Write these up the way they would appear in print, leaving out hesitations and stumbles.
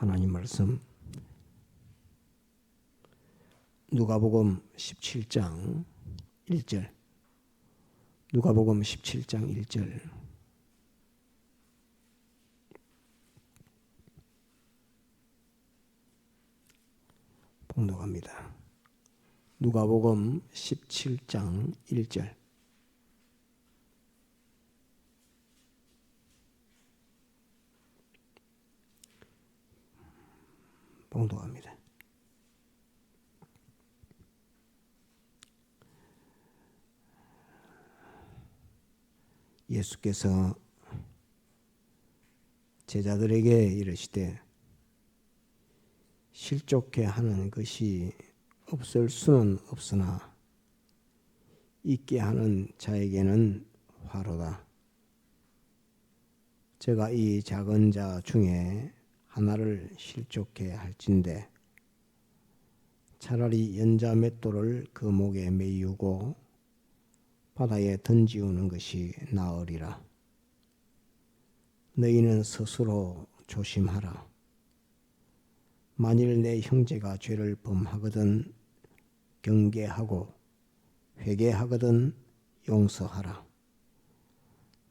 하나님 말씀 누가복음 17장 1절 누가복음 17장 1절 봉독합니다. 누가복음 17장 1절 봉독합니다. 예수께서 제자들에게 이르시되 실족해 하는 것이 없을 수는 없으나 있게 하는 자에게는 화로다. 제가 이 작은 자 중에 하나를 실족해 할진대 차라리 연자 맷돌을 그 목에 매이고 바다에 던지우는 것이 나으리라. 너희는 스스로 조심하라. 만일 내 형제가 죄를 범하거든 경계하고 회개하거든 용서하라.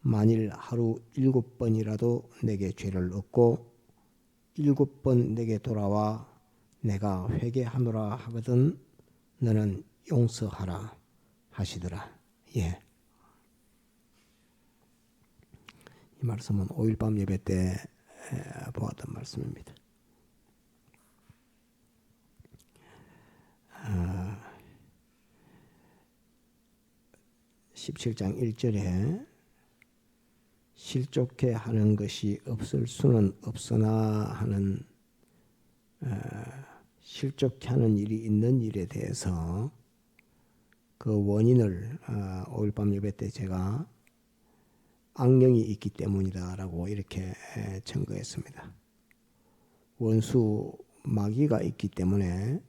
만일 하루 7번이라도 내게 죄를 얻고 7번 내게 돌아와 내가 회개하노라 하거든 너는 용서하라 하시더라. 예. 이 말씀은 5일 밤 예배 때 보았던 말씀입니다. 17장 1절에 실족해 하는 것이 없을 수는 없으나 하는 실족해 하는 일이 있는 일에 대해서 그 원인을 5일 밤 예배 때 제가 악령이 있기 때문이다라고 이렇게 증거했습니다. 원수 마귀가 있기 때문에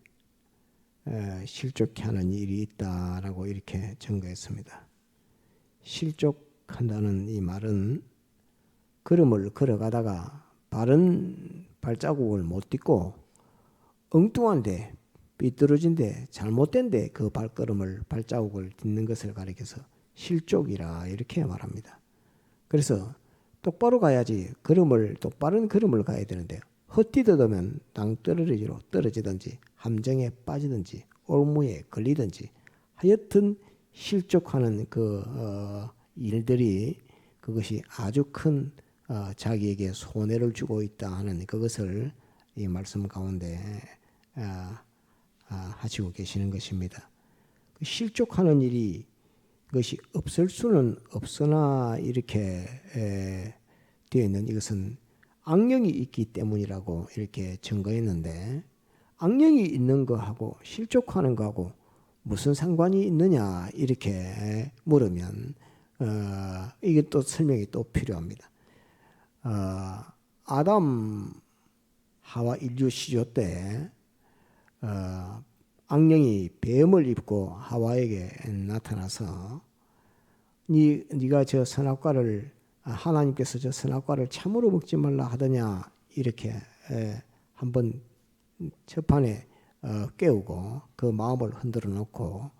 실족해 하는 일이 있다라고 이렇게 증거했습니다. 실족한다는 이 말은 걸음을 걸어가다가 바른 발자국을 못 딛고 엉뚱한데 삐뚤어진데 잘못된데 그 발자국을 딛는 것을 가리켜서 실족이라 이렇게 말합니다. 그래서 똑바로 가야지 똑바른 걸음을 가야 되는데 헛디뎌두면 땅떨어지로 떨어지든지 함정에 빠지든지 올무에 걸리든지 하여튼 실족하는 일들이 그것이 아주 큰 자기에게 손해를 주고 있다 하는 그것을 이 말씀 가운데 하시고 계시는 것입니다. 실족하는 일이 그것이 없을 수는 없으나 이렇게 되어 있는 이것은 악령이 있기 때문이라고 이렇게 증거했는데 악령이 있는 거하고 실족하는 거하고 무슨 상관이 있느냐 이렇게 물으면 이게 또 설명이 또 필요합니다. 아담 하와 인류 시조 때 악령이 뱀을 입고 하와에게 나타나서 네가 저 선악과를 하나님께서 저 선악과를 참으로 먹지 말라 하더냐 이렇게 한번 첫판에 깨우고 그 마음을 흔들어 놓고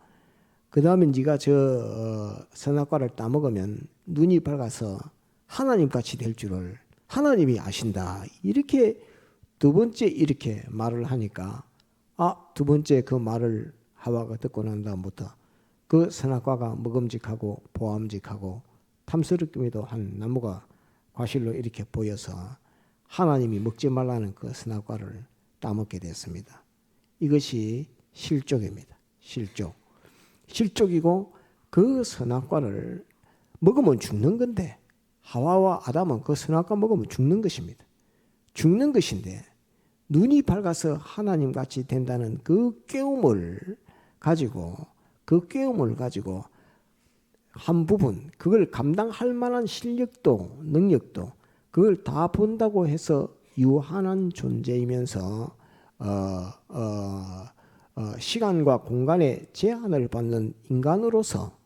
그 다음에 네가 저 선악과를 따먹으면 눈이 밝아서 하나님같이 될 줄을 하나님이 아신다 이렇게 두 번째 이렇게 말을 하니까 두 번째 그 말을 하와가 듣고 난 다음부터 그 선악과가 먹음직하고 보암직하고 탐스럽기도 한 나무가 과실로 이렇게 보여서 하나님이 먹지 말라는 그 선악과를 따먹게 됐습니다. 이것이 실족입니다. 실족이고 그 선악과를 먹으면 죽는 건데 하와와 아담은 그 선악과 먹으면 죽는 것입니다. 죽는 것인데 눈이 밝아서 하나님같이 된다는 그 깨움을 가지고 한 부분 그걸 감당할 만한 실력도 능력도 그걸 다 본다고 해서 유한한 존재이면서 시간과 공간의 제한을 받는 인간으로서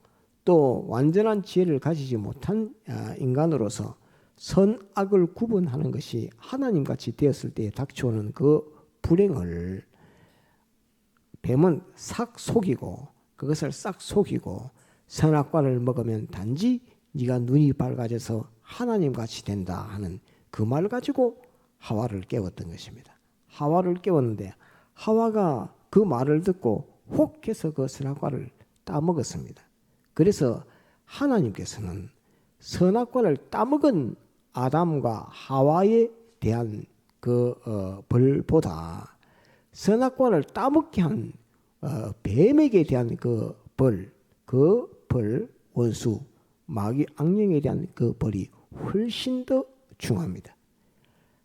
또 완전한 지혜를 가지지 못한 인간으로서 선악을 구분하는 것이 하나님같이 되었을 때에 닥쳐오는 그 불행을 뱀은 싹 속이고 그것을 싹 속이고 선악과를 먹으면 단지 네가 눈이 밝아져서 하나님같이 된다 하는 그 말 가지고 하와를 깨웠던 것입니다. 하와를 깨웠는데 하와가 그 말을 듣고 혹해서 그 선악과를 따먹었습니다. 그래서 하나님께서는 선악과를 따먹은 아담과 하와에 대한 그 벌보다 선악과를 따먹게 한 뱀에게 대한 그 벌, 원수, 마귀, 악령에 대한 그 벌이 훨씬 더 중요합니다.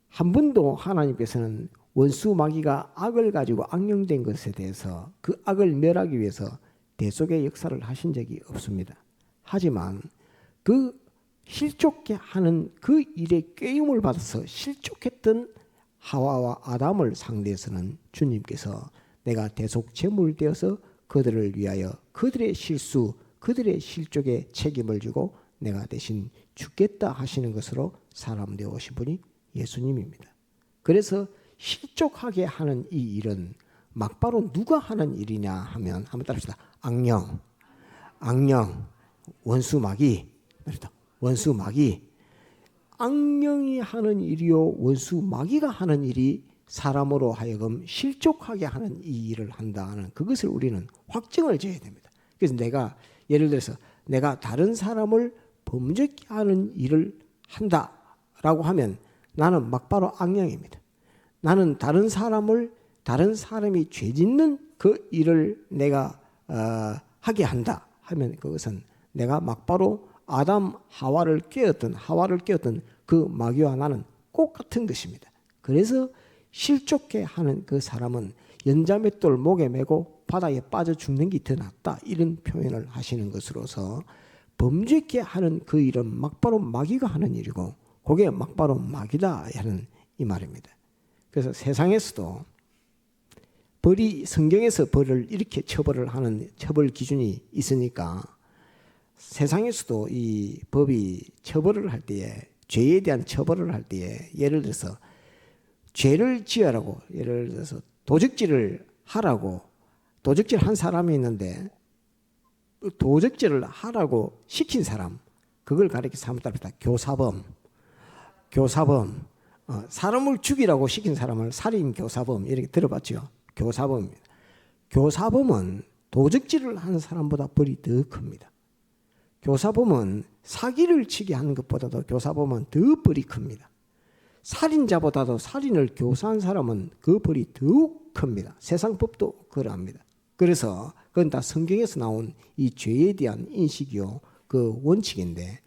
한 번도 하나님께서는 원수 마귀가 악을 가지고 악령된 것에 대해서 그 악을 멸하기 위해서 대속의 역사를 하신 적이 없습니다. 하지만 그 실족해 하는 그 일에 꾀임을 받아서 실족했던 하와와 아담을 상대해서는 주님께서 내가 대속 제물 되어서 그들을 위하여 그들의 실수, 그들의 실족에 책임을 지고 내가 대신 죽겠다 하시는 것으로 사람 되어 오신 분이 예수님입니다. 그래서 실족하게 하는 이 일은 막바로 누가 하는 일이냐 하면 한번 따라합시다. 악령, 원수 마귀, 원수 마귀. 악령이 하는 일이요 원수 마귀가 하는 일이 사람으로 하여금 실족하게 하는 이 일을 한다는 그것을 우리는 확증을 지어야 됩니다. 그래서 내가 예를 들어서 내가 다른 사람을 범죄케 하는 일을 한다라고 하면 나는 막바로 악령입니다. 나는 다른 사람이 죄 짓는 그 일을 내가 하게 한다 하면 그것은 내가 막바로 아담 하와를 깨었던 그 마귀와 나는 똑같은 것입니다. 그래서 실족해 하는 그 사람은 연자맷돌 목에 메고 바다에 빠져 죽는 게 더 낫다 이런 표현을 하시는 것으로서 범죄케 하는 그 일은 막바로 마귀가 하는 일이고 그게 막바로 마귀다 하는 이 말입니다. 그래서 세상에서도 벌이 성경에서 벌을 이렇게 처벌을 하는 처벌 기준이 있으니까 세상에서도 이 법이 처벌을 할 때에 죄에 대한 처벌을 할 때에 예를 들어서 죄를 지으라고 예를 들어서 도적질을 하라고 도적질 한 사람이 있는데 도적질을 하라고 시킨 사람 그걸 가리켜서 한번 따릅니다. 교사범 사람을 죽이라고 시킨 사람을 살인 교사범 이렇게 들어봤죠. 교사범입니다. 교사범은 도적질을 하는 사람보다 벌이 더 큽니다. 교사범은 사기를 치게 하는 것보다도 교사범은 더 벌이 큽니다. 살인자보다도 살인을 교사한 사람은 그 벌이 더욱 큽니다. 세상 법도 그러합니다. 그래서 그건 다 성경에서 나온 이 죄에 대한 인식이요 그 원칙인데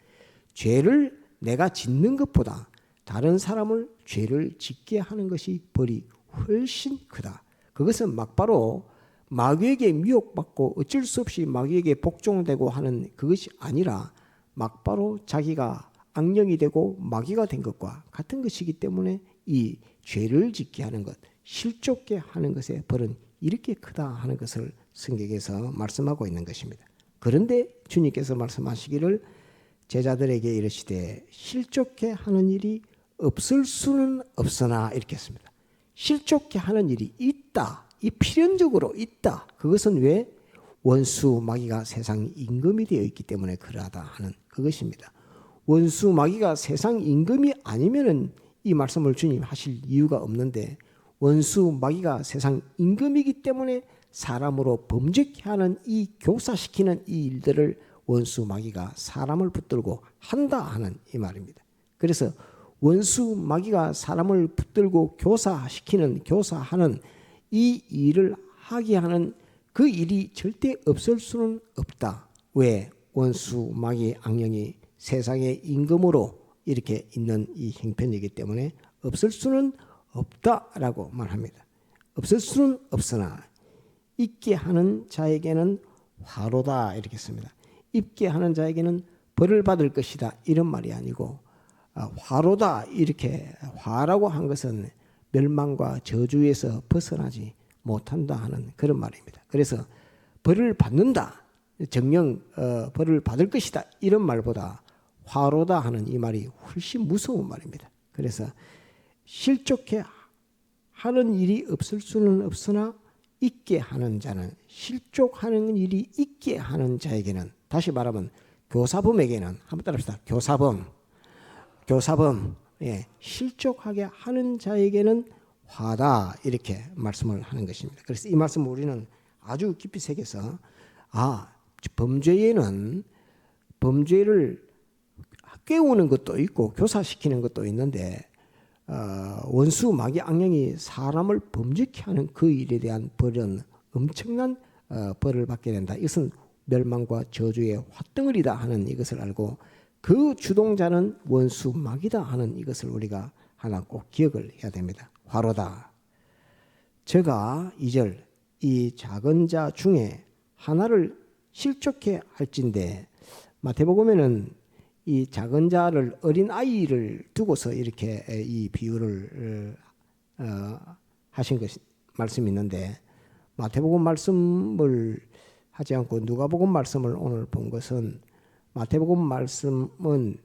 죄를 내가 짓는 것보다 다른 사람을 죄를 짓게 하는 것이 벌이 훨씬 크다. 그것은 막바로 마귀에게 미혹받고 어쩔 수 없이 마귀에게 복종되고 하는 그것이 아니라 막바로 자기가 악령이 되고 마귀가 된 것과 같은 것이기 때문에 이 죄를 짓게 하는 것, 실족게 하는 것의 벌은 이렇게 크다 하는 것을 성경에서 말씀하고 있는 것입니다. 그런데 주님께서 말씀하시기를 제자들에게 이르시되 실족게 하는 일이 없을 수는 없으나 이렇게 했습니다. 실족게 하는 일이 있다. 이 필연적으로 있다. 그것은 왜? 원수 마귀가 세상 임금이 되어 있기 때문에 그러하다 하는 그것입니다. 원수 마귀가 세상 임금이 아니면은 이 말씀을 주님 하실 이유가 없는데 원수 마귀가 세상 임금이기 때문에 사람으로 범죄케 하는 이 교사시키는 이 일들을 원수 마귀가 사람을 붙들고 한다 하는 이 말입니다. 그래서 원수 마귀가 사람을 붙들고 교사하는 이 일을 하게 하는 그 일이 절대 없을 수는 없다. 왜? 원수 마귀 악령이 세상의 임금으로 이렇게 있는 이 형편이기 때문에 없을 수는 없다라고 말합니다. 없을 수는 없으나 있게 하는 자에게는 화로다 이렇게 씁니다. 있게 하는 자에게는 벌을 받을 것이다 이런 말이 아니고 화로다 이렇게 화라고 한 것은 멸망과 저주에서 벗어나지 못한다 하는 그런 말입니다. 그래서 벌을 받는다 정령 벌을 받을 것이다 이런 말보다 화로다 하는 이 말이 훨씬 무서운 말입니다. 그래서 실족해 하는 일이 없을 수는 없으나 있게 하는 자는, 실족하는 일이 있게 하는 자에게는, 다시 말하면 교사범에게는, 한번 따라합시다. 교사범, 예, 실족하게 하는 자에게는 화다, 이렇게 말씀을 하는 것입니다. 그래서 이 말씀을 우리는 아주 깊이 새겨서, 범죄에는 범죄를 깨우는 것도 있고 교사시키는 것도 있는데, 원수 마귀 악령이 사람을 범죄케 하는 그 일에 대한 벌은 엄청난 벌을 받게 된다. 이것은 멸망과 저주의 화덩어리다 하는 이것을 알고, 그 주동자는 원수 마귀다 하는 이것을 우리가 하나 꼭 기억을 해야 됩니다. 화로다. 제가 2절, 이 작은 자 중에 하나를 실족해 할진대, 마태복음에는 이 작은 자를, 어린 아이를 두고서 이렇게 이 비유를 하신 것이 말씀이 있는데, 마태복음 말씀을 하지 않고 누가복음 말씀을 오늘 본 것은, 마태복음 말씀은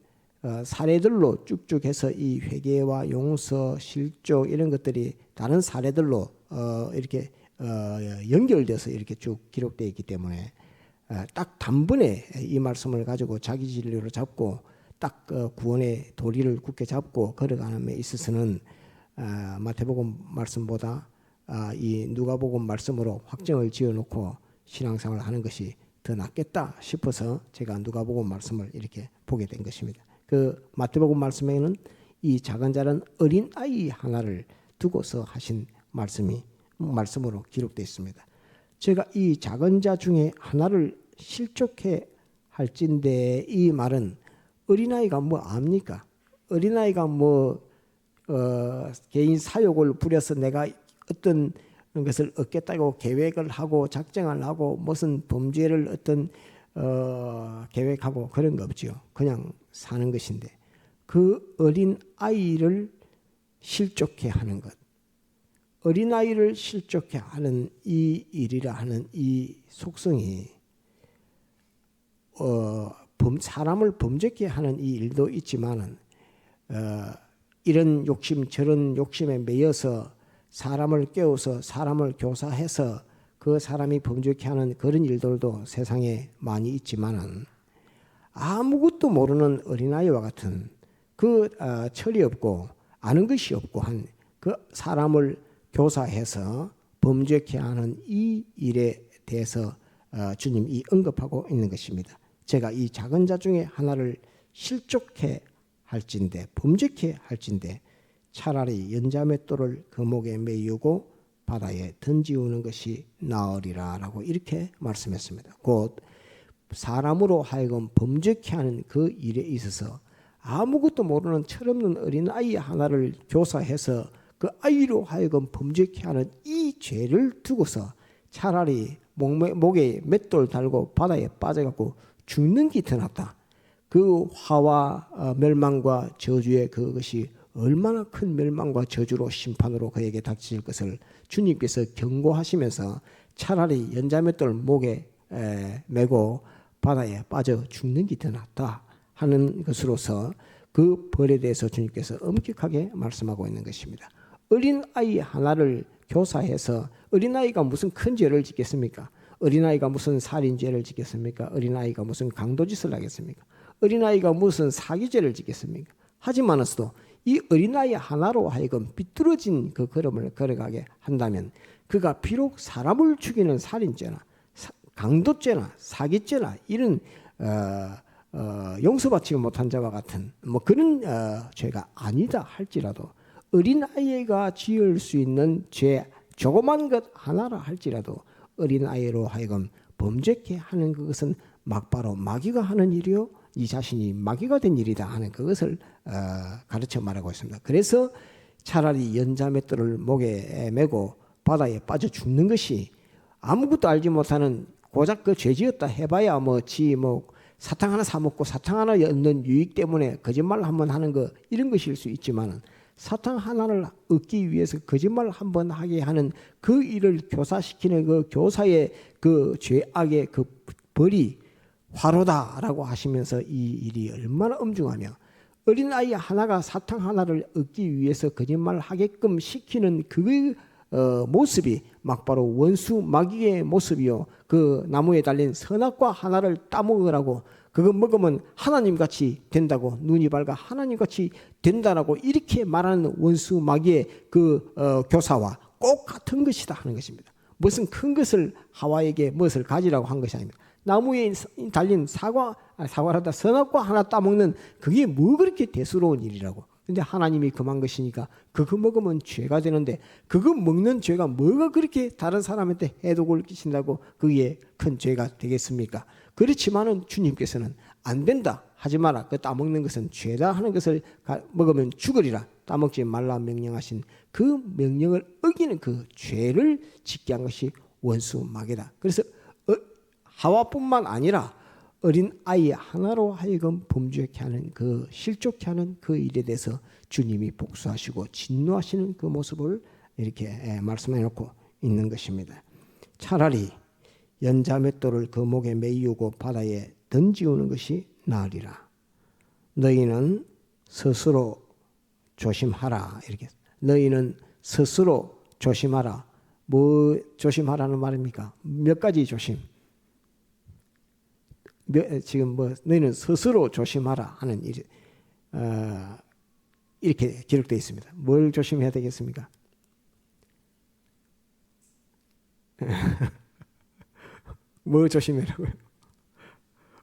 사례들로 쭉쭉 해서 이 회개와 용서, 실족 이런 것들이 다른 사례들로 이렇게 연결돼서 이렇게 쭉 기록되어 있기 때문에 딱 단번에 이 말씀을 가지고 자기 진리로 잡고 딱 구원의 도리를 굳게 잡고 걸어가는 데 있어서는 마태복음 말씀보다 이 누가복음 말씀으로 확정을 지어놓고 신앙생활을 하는 것이 더 낫겠다 싶어서 제가 누가복음 말씀을 이렇게 보게 된 것입니다. 그 마태복음 말씀에는 이 작은 자는 어린 아이 하나를 두고서 하신 말씀으로 기록되어 있습니다. 제가 이 작은 자 중에 하나를 실족해 할진대, 이 말은 어린아이가 뭐 압니까? 어린아이가 개인 사욕을 부려서 내가 어떤 것을 얻겠다고 계획을 하고 작정을 하고 무슨 범죄를 어떤 계획하고 그런 거 없지요. 그냥 사는 것인데, 그 어린 아이를 실족해 하는 것, 어린아이를 실족해 하는 이 일이라 하는 이 속성이 사람을 범죄케 하는 이 일도 있지만은 이런 욕심 저런 욕심에 매여서 사람을 깨워서 사람을 교사해서 그 사람이 범죄케 하는 그런 일들도 세상에 많이 있지만은, 아무것도 모르는 어린아이와 같은 그 철이 없고 아는 것이 없고 한 그 사람을 교사해서 범죄케 하는 이 일에 대해서 주님이 언급하고 있는 것입니다. 제가 이 작은 자 중에 하나를 실족해 할진대, 범죄케 할진대, 차라리 연자맷돌을 그 목에 매이고 바다에 던지우는 것이 나으리라 라고 이렇게 말씀했습니다. 곧 사람으로 하여금 범죄케 하는 그 일에 있어서 아무것도 모르는 철없는 어린아이 하나를 교사해서 그 아이로 하여금 범죄케 하는 이 죄를 두고서 차라리 목에 맷돌 달고 바다에 빠져갖고 죽는 게 더 낫다. 그 화와 멸망과 저주의 그것이 얼마나 큰 멸망과 저주로 심판으로 그에게 닥칠 것을 주님께서 경고하시면서 차라리 연자맷돌 목에 메고 바다에 빠져 죽는 게 더 낫다 하는 것으로서 그 벌에 대해서 주님께서 엄격하게 말씀하고 있는 것입니다. 어린아이 하나를 교사해서, 어린아이가 무슨 큰 죄를 짓겠습니까? 어린아이가 무슨 살인죄를 짓겠습니까? 어린아이가 무슨 강도짓을 하겠습니까? 어린아이가 무슨 사기죄를 짓겠습니까? 하지만서도 이 어린아이 하나로 하여금 비뚤어진 그 걸음을 걸어가게 한다면, 그가 비록 사람을 죽이는 살인죄나 강도죄나 사기죄나 이런 용서받지 못한 자와 같은 그런 죄가 아니다 할지라도, 어린아이가 지을 수 있는 죄 조그만 것 하나라 할지라도 어린아이로 하여금 범죄케 하는 그것은 막바로 마귀가 하는 일이요, 이 자신이 마귀가 된 일이다 하는 그것을 가르쳐 말하고 있습니다. 그래서 차라리 연자맷돌을 목에 메고 바다에 빠져 죽는 것이, 아무것도 알지 못하는 고작 그 죄지었다 해봐야 사탕 하나 사 먹고 사탕 하나 얻는 유익 때문에 거짓말 한번 하는 거, 이런 것일 수 있지만은, 사탕 하나를 얻기 위해서 거짓말 한번 하게 하는 그 일을 교사시키는 그 교사의 그 죄악의 그 벌이 화로다라고 하시면서 이 일이 얼마나 엄중하며 어린아이 하나가 사탕 하나를 얻기 위해서 거짓말을 하게끔 시키는 그 모습이 막바로 원수 마귀의 모습이요. 그 나무에 달린 선악과 하나를 따먹으라고 그거 먹으면 하나님같이 된다고 눈이 밝아 하나님같이 된다라고 이렇게 말하는 원수 마귀의 그 교사와 꼭 같은 것이다 하는 것입니다. 무슨 큰 것을 하와에게 무엇을 가지라고 한 것이 아닙니다. 나무에 달린 사과라다 선악과 하나 따먹는 그게 뭐 그렇게 대수로운 일이라고. 근데 하나님이 금한 것이니까 그거 먹으면 죄가 되는데 그거 먹는 죄가 뭐가 그렇게 다른 사람한테 해독을 끼친다고 그게 큰 죄가 되겠습니까? 그렇지만은 주님께서는 안 된다 하지 마라. 그 따먹는 것은 죄다 하는 것을 먹으면 죽으리라. 따먹지 말라 명령하신 그 명령을 어기는 그 죄를 짓게 한 것이 원수 마귀다. 그래서 하와뿐만 아니라 어린 아이 하나로 하여금 범죄케 하는 그 실족케 하는 그 일에 대해서 주님이 복수하시고 진노하시는 그 모습을 이렇게 말씀해 놓고 있는 것입니다. 차라리 연자맷돌을 그 목에 매이고 바다에 던지우는 것이 나으리라. 너희는 스스로 조심하라. 이렇게 너희는 스스로 조심하라. 뭐 조심하라는 말입니까? 몇 가지 조심. 지금 뭐 너희는 스스로 조심하라 하는 일, 이렇게 기록되어 있습니다. 뭘 조심해야 되겠습니까? 뭐 조심해라고요?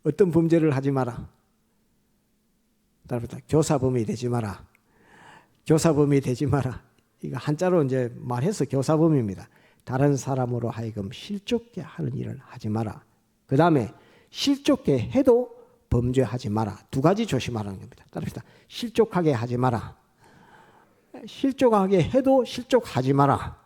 어떤 범죄를 하지 마라. 따라붙어 교사범이 되지 마라. 교사범이 되지 마라. 이거 한자로 이제 말해서 교사범입니다. 다른 사람으로 하여금 실족게 하는 일을 하지 마라. 그 다음에 실족게 해도 범죄하지 마라. 두 가지 조심하라는 겁니다. 따릅시다. 실족하게 하지 마라. 실족하게 해도 실족하지 마라.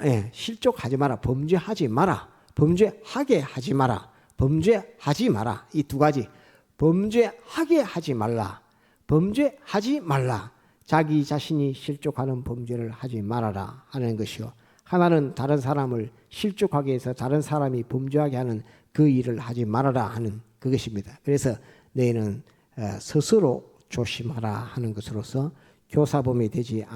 예, 실족하지 마라. 범죄하지 마라. 범죄하게 하지 마라. 범죄하지 마라. 이 두 가지. 범죄하게 하지 말라. 범죄하지 말라. 자기 자신이 실족하는 범죄를 하지 말아라 하는 것이요. 하나는 다른 사람을 실족하게 해서 다른 사람이 범죄하게 하는 그 일을 하지 말아라 하는 그것입니다. 그래서 너희는 스스로 조심하라 하는 것으로서 교사범이 되지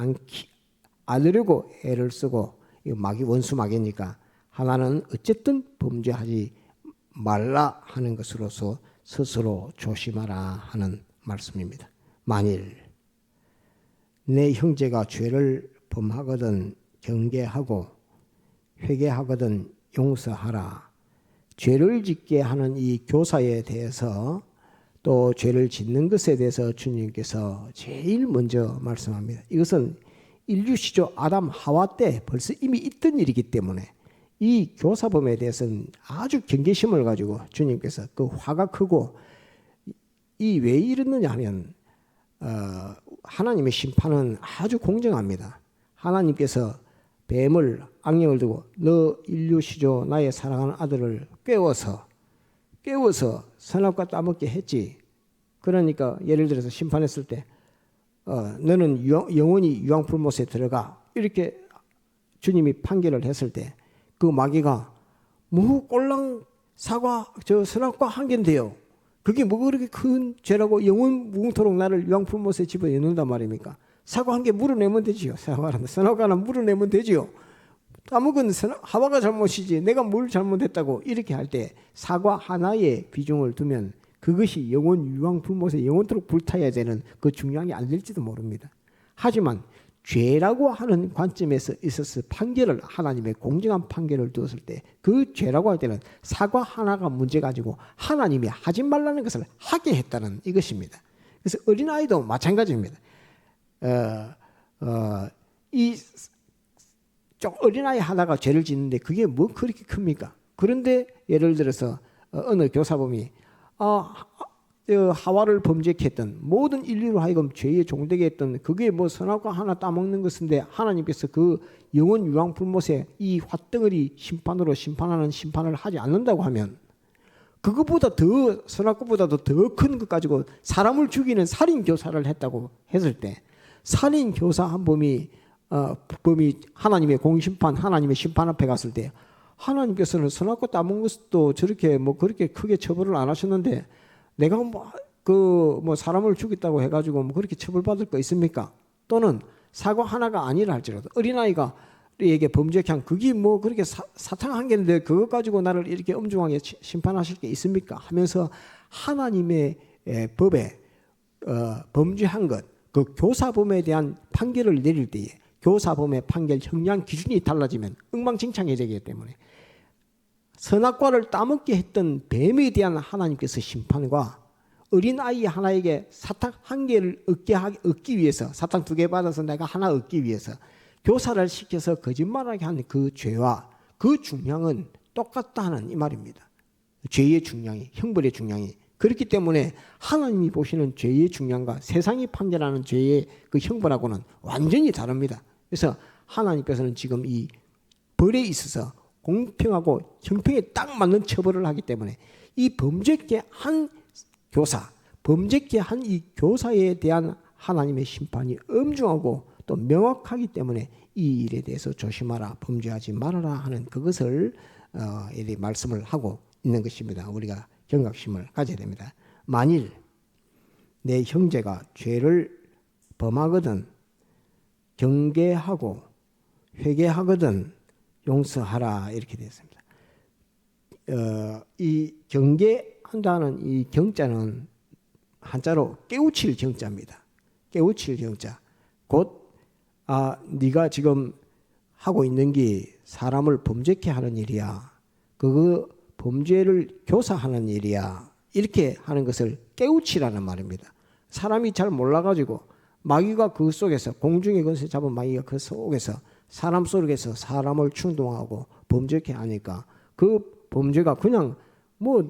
않으려고 애를 쓰고 마귀 원수 마귀니까 하나는 어쨌든 범죄하지 말라 하는 것으로서 스스로 조심하라 하는 말씀입니다. 만일 내 형제가 죄를 범하거든 경계하고 회개하거든 용서하라. 죄를 짓게 하는 이 교사에 대해서 또 죄를 짓는 것에 대해서 주님께서 제일 먼저 말씀합니다. 이것은 인류 시조 아담 하와 때 벌써 이미 있던 일이기 때문에 이 교사범에 대해서는 아주 경계심을 가지고 주님께서 그 화가 크고 이 왜 이러느냐 하면 하나님의 심판은 아주 공정합니다. 하나님께서 뱀을 악령을 두고 너 인류 시조 나의 사랑하는 아들을 깨워서 선악과 따먹게 했지. 그러니까 예를 들어서 심판했을 때 너는 영원히 유황불못에 들어가 이렇게 주님이 판결을 했을 때 그 마귀가 뭐 꼴랑 사과 선악과 한 개인데요. 그게 뭐 그렇게 큰 죄라고 영원 무궁토록 나를 유황불못에 집어넣는단 말입니까? 사과 한 개 물어내면 되지요. 사과는 선악과는 물어내면 되지요. 따먹은 하와가 잘못이지 내가 뭘 잘못했다고 이렇게 할 때 사과 하나에 비중을 두면 그것이 영원 유황불못에 영원토록 불타야 되는 그 중량이 안 될지도 모릅니다. 하지만 죄라고 하는 관점에서 있어서 판결을 하나님의 공정한 판결을 두었을 때 그 죄라고 할 때는 사과 하나가 문제 가지고 하나님이 하지 말라는 것을 하게 했다는 이것입니다. 그래서 어린아이도 마찬가지입니다. 이 어린아이 하나가 죄를 짓는데 그게 뭐 그렇게 큽니까? 그런데 예를 들어서 어느 교사범이 하와를 범죄케 했던 모든 인류로 하여금 죄에 종되게 했던 그게 뭐 선악과 하나 따먹는 것인데 하나님께서 그 영원 유황불못에 이 화덩어리 심판으로 심판하는 심판을 하지 않는다고 하면 그것보다 더 선악과보다도 더 큰 것 가지고 사람을 죽이는 살인교사를 했다고 했을 때 살인교사 한 범이 하나님의 공심판 하나님의 심판 앞에 갔을 때 하나님께서는 선악과 따먹는 것도 저렇게 뭐 그렇게 크게 처벌을 안 하셨는데 내가 뭐 사람을 죽였다고 해가지고 뭐 그렇게 처벌받을 거 있습니까? 또는 사고 하나가 아니라 할지라도 어린아이가 에게 범죄케 한 그게 뭐 그렇게 사탕 한 개인데 그것 가지고 나를 이렇게 엄중하게 심판하실 게 있습니까? 하면서 하나님의 법에 범죄한 것, 그 교사범에 대한 판결을 내릴 때에 교사범의 판결 형량 기준이 달라지면 엉망진창이 되기 때문에 선악과를 따먹게 했던 뱀에 대한 하나님께서 심판과 어린아이 하나에게 사탕 한 개를 얻기 위해서 사탕 2개 받아서 내가 하나 얻기 위해서 교사를 시켜서 거짓말하게 한 그 죄와 그 중량은 똑같다는 이 말입니다. 죄의 중량이, 형벌의 중량이. 그렇기 때문에 하나님이 보시는 죄의 중량과 세상이 판결하는 죄의 그 형벌하고는 완전히 다릅니다. 그래서 하나님께서는 지금 이 벌에 있어서 공평하고 형평에 딱 맞는 처벌을 하기 때문에 이 범죄케 한 교사, 범죄케 한 이 교사에 대한 하나님의 심판이 엄중하고 또 명확하기 때문에 이 일에 대해서 조심하라, 범죄하지 말아라 하는 그것을 이렇게 말씀을 하고 있는 것입니다. 우리가 경각심을 가져야 됩니다. 만일 내 형제가 죄를 범하거든 경계하고 회개하거든 용서하라 이렇게 되어 있습니다. 이 경계한다는 이 경자는 한자로 깨우칠 경자입니다. 깨우칠 경자. 곧 네가 지금 하고 있는 게 사람을 범죄케 하는 일이야. 그 범죄를 교사하는 일이야. 이렇게 하는 것을 깨우치라는 말입니다. 사람이 잘 몰라가지고 마귀가 그 속에서 공중에 것을 잡은 마귀가 그 속에서 사람 속에서 사람을 충동하고 범죄케 하니까 그 범죄가 그냥 뭐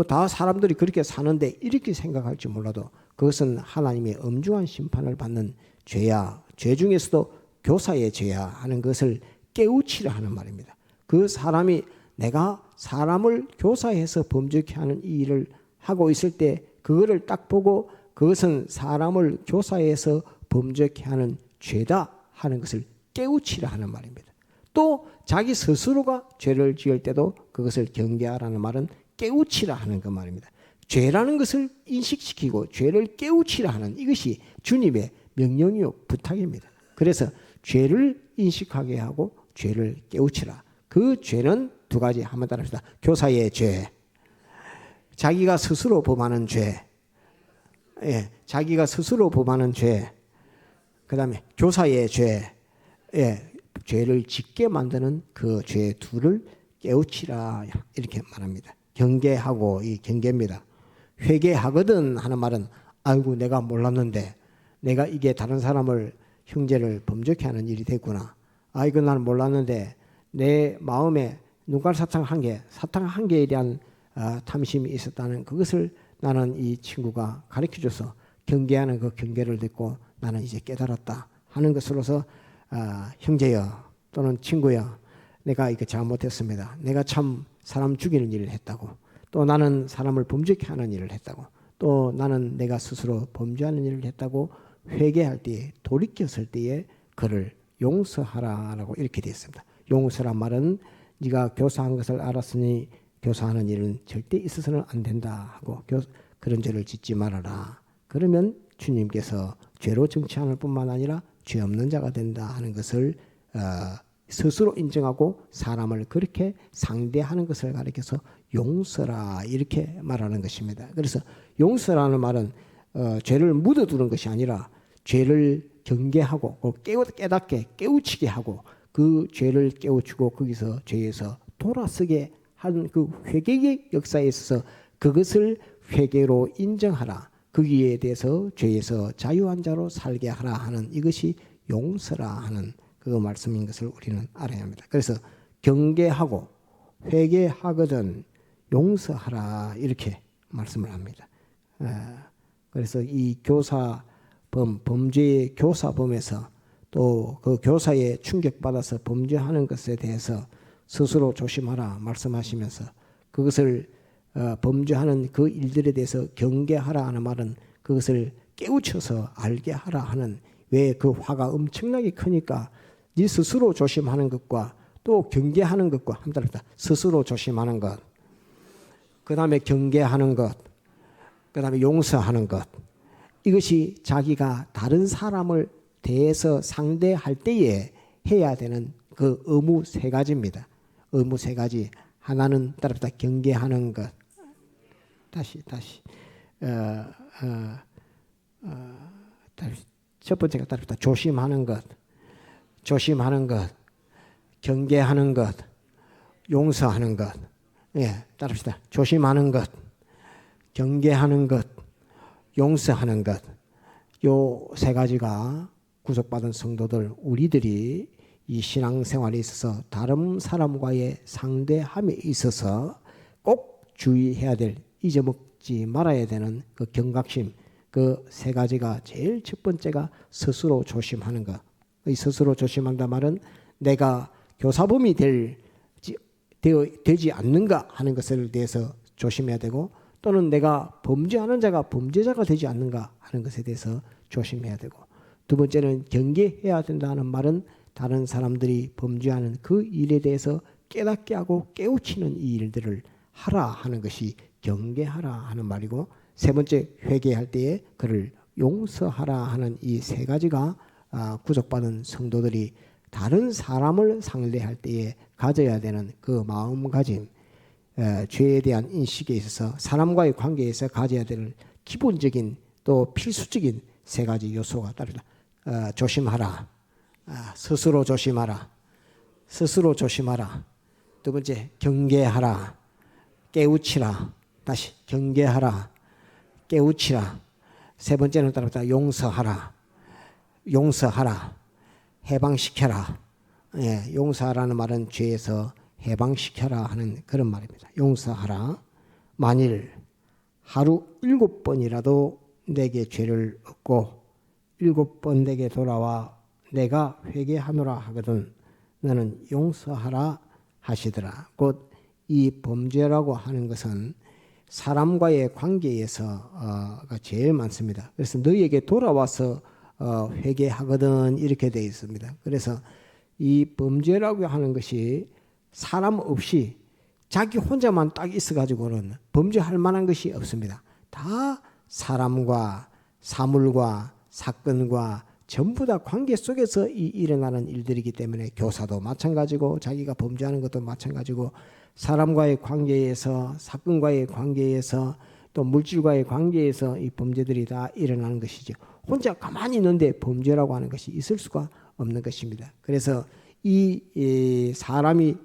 다 사람들이 그렇게 사는데 이렇게 생각할지 몰라도 그것은 하나님의 엄중한 심판을 받는 죄야. 죄 중에서도 교사의 죄야 하는 것을 깨우치라 하는 말입니다. 그 사람이 내가 사람을 교사해서 범죄케 하는 이 일을 하고 있을 때 그거를 딱 보고 그것은 사람을 교사해서 범죄케 하는 죄다 하는 것을 깨우치라 하는 말입니다. 또 자기 스스로가 죄를 지을 때도 그것을 경계하라는 말은 깨우치라 하는 그 말입니다. 죄라는 것을 인식시키고 죄를 깨우치라 하는 이것이 주님의 명령이요 부탁입니다. 그래서 죄를 인식하게 하고 죄를 깨우치라. 그 죄는 2가지 한번 따라합시다. 교사의 죄, 자기가 스스로 범하는 죄, 자기가 스스로 범하는 죄, 그 다음에 교사의 죄, 죄를 짓게 만드는 그 죄 둘을 깨우치라 이렇게 말합니다. 경계하고 이 경계입니다. 회개하거든 하는 말은 아이고 내가 몰랐는데 내가 이게 다른 사람을 형제를 범죄케 하는 일이 됐구나. 이거 나는 몰랐는데 내 마음에 눈깔 사탕 한 개에 대한 탐심이 있었다는 그것을 나는 이 친구가 가르쳐줘서 경계하는 그 경계를 듣고 나는 이제 깨달았다 하는 것으로서 형제여 또는 친구여 내가 이거 잘못했습니다. 내가 참 사람 죽이는 일을 했다고. 또 나는 사람을 범죄케 하는 일을 했다고. 또 나는 내가 스스로 범죄하는 일을 했다고 회개할 때에 돌이켰을 때에 그를 용서하라라고 이렇게 되어 있습니다. 용서란 말은 네가 교사한 것을 알았으니 교사하는 일은 절대 있어서는 안 된다 하고 그런 죄를 짓지 말아라. 그러면 주님께서 죄로 정치하는 뿐만 아니라 죄 없는 자가 된다 하는 것을 스스로 인정하고 사람을 그렇게 상대하는 것을 가리켜서 용서라 이렇게 말하는 것입니다. 그래서 용서라는 말은 죄를 묻어두는 것이 아니라 죄를 경계하고 깨닫게 깨우치게 하고 그 죄를 깨우치고 거기서 죄에서 돌아서게 하는 그 회개의 역사에 있어서 그것을 회개로 인정하라. 거기에 대해서 죄에서 자유한 자로 살게 하라 하는 이것이 용서라 하는 그 말씀인 것을 우리는 알아야 합니다. 그래서 경계하고 회개하거든 용서하라 이렇게 말씀을 합니다. 그래서 이 범죄의 교사범에서 또 그 교사에 충격받아서 범죄하는 것에 대해서 스스로 조심하라 말씀하시면서 그것을 범죄하는 그 일들에 대해서 경계하라 하는 말은 그것을 깨우쳐서 알게 하라 하는 왜 그 화가 엄청나게 크니까 네 스스로 조심하는 것과 또 경계하는 것과 함께 스스로 조심하는 것, 그 다음에 경계하는 것, 그 다음에 용서하는 것. 이것이 자기가 다른 사람을 대해서 상대할 때에 해야 되는 그 의무 세 가지입니다. 의무 세 가지. 하나는 따라붙다 경계하는 것. 다시. 첫 번째가 따라붙다 조심하는 것. 조심하는 것. 경계하는 것. 용서하는 것. 예, 따라합시다. 조심하는 것. 경계하는 것. 용서하는 것. 요 세 가지가 구속받은 성도들 우리들이 이 신앙생활에 있어서 다른 사람과의 상대함에 있어서 꼭 주의해야 될, 잊어먹지 말아야 되는 그 경각심, 그 세 가지가 제일 첫 번째가 스스로 조심하는 것. 이 스스로 조심한다 말은 내가 교사범이 되지 않는가 하는 것을 대해서 조심해야 되고, 또는 내가 범죄하는 자가 범죄자가 되지 않는가 하는 것에 대해서 조심해야 되고, 두 번째는 경계해야 된다는 말은 다른 사람들이 범죄하는 그 일에 대해서 깨닫게 하고 깨우치는 이 일들을 하라 하는 것이 경계하라 하는 말이고, 세 번째 회개할 때에 그를 용서하라 하는 이 세 가지가 구속받은 성도들이 다른 사람을 상대할 때에 가져야 되는 그 마음가짐, 죄에 대한 인식에 있어서 사람과의 관계에서 가져야 될 기본적인 또 필수적인 세 가지 요소가 따르다. 조심하라. 스스로 조심하라. 스스로 조심하라. 두 번째 경계하라. 깨우치라. 다시 경계하라. 깨우치라. 세 번째는 따르다 용서하라. 용서하라. 해방시켜라. 예, 용서하라는 말은 죄에서 해방시켜라 하는 그런 말입니다. 용서하라. 만일 하루 7번이라도 내게 죄를 얻고 7번 내게 돌아와 내가 회개하노라 하거든 너는 용서하라 하시더라. 곧 이 범죄라고 하는 것은 사람과의 관계에서가 제일 많습니다. 그래서 너희에게 돌아와서 회개하거든 이렇게 되어 있습니다. 그래서 이 범죄라고 하는 것이 사람 없이 자기 혼자만 딱 있어가지고는 범죄할 만한 것이 없습니다. 다 사람과 사물과 사건과 전부 다 관계 속에서 일어나는 일들이기 때문에 교사도 마찬가지고 자기가 범죄하는 것도 마찬가지고 사람과의 관계에서 사건과의 관계에서 또 물질과의 관계에서 이 범죄들이 다 일어나는 것이죠. 혼자 가만히 있는데 범죄라고 하는 것이 있을 수가 없는 것입니다. 그래서 이 사람이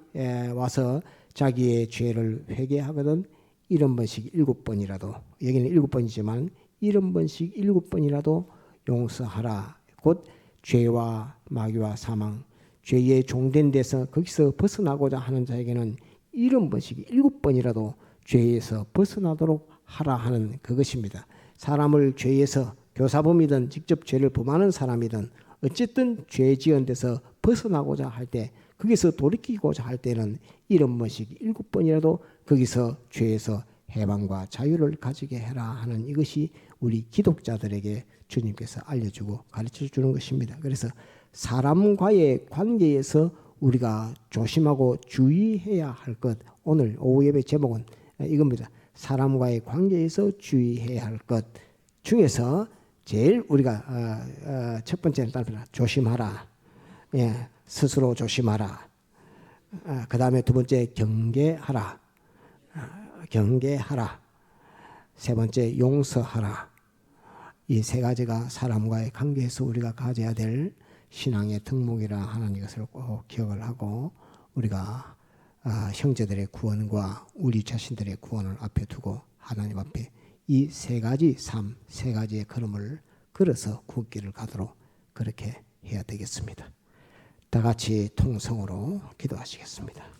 와서 자기의 죄를 회개하거든 70번씩 7번이라도 여기는 7번이지만 70번씩 7번이라도 용서하라. 곧 죄와 마귀와 사망, 죄의 종된 데서 거기서 벗어나고자 하는 자에게는 70번씩 7번이라도 죄에서 벗어나도록 하라 하는 그것입니다. 사람을 죄에서 교사범이든 직접 죄를 범하는 사람이든 어쨌든 죄 지은 데서 벗어나고자 할 때 거기서 돌이키고자 할 때는 70번씩 7번이라도 거기서 죄에서 해방과 자유를 가지게 해라 하는 이것이 우리 기독자들에게 주님께서 알려주고 가르쳐주는 것입니다. 그래서 사람과의 관계에서 우리가 조심하고 주의해야 할 것, 오늘 오후 예배 제목은 이겁니다. 사람과의 관계에서 주의해야 할 것 중에서 제일 우리가 첫 번째는 따릅니다. 조심하라. 예, 스스로 조심하라. 그 다음에 두 번째 경계하라. 경계하라. 세 번째 용서하라. 이 세 가지가 사람과의 관계에서 우리가 가져야 될 신앙의 덕목이라 하는 것을 꼭 기억을 하고 우리가 형제들의 구원과 우리 자신들의 구원을 앞에 두고 하나님 앞에 이 세 가지 삶, 세 가지의 걸음을 걸어서 굳길을 가도록 그렇게 해야 되겠습니다. 다 같이 통성으로 기도하시겠습니다.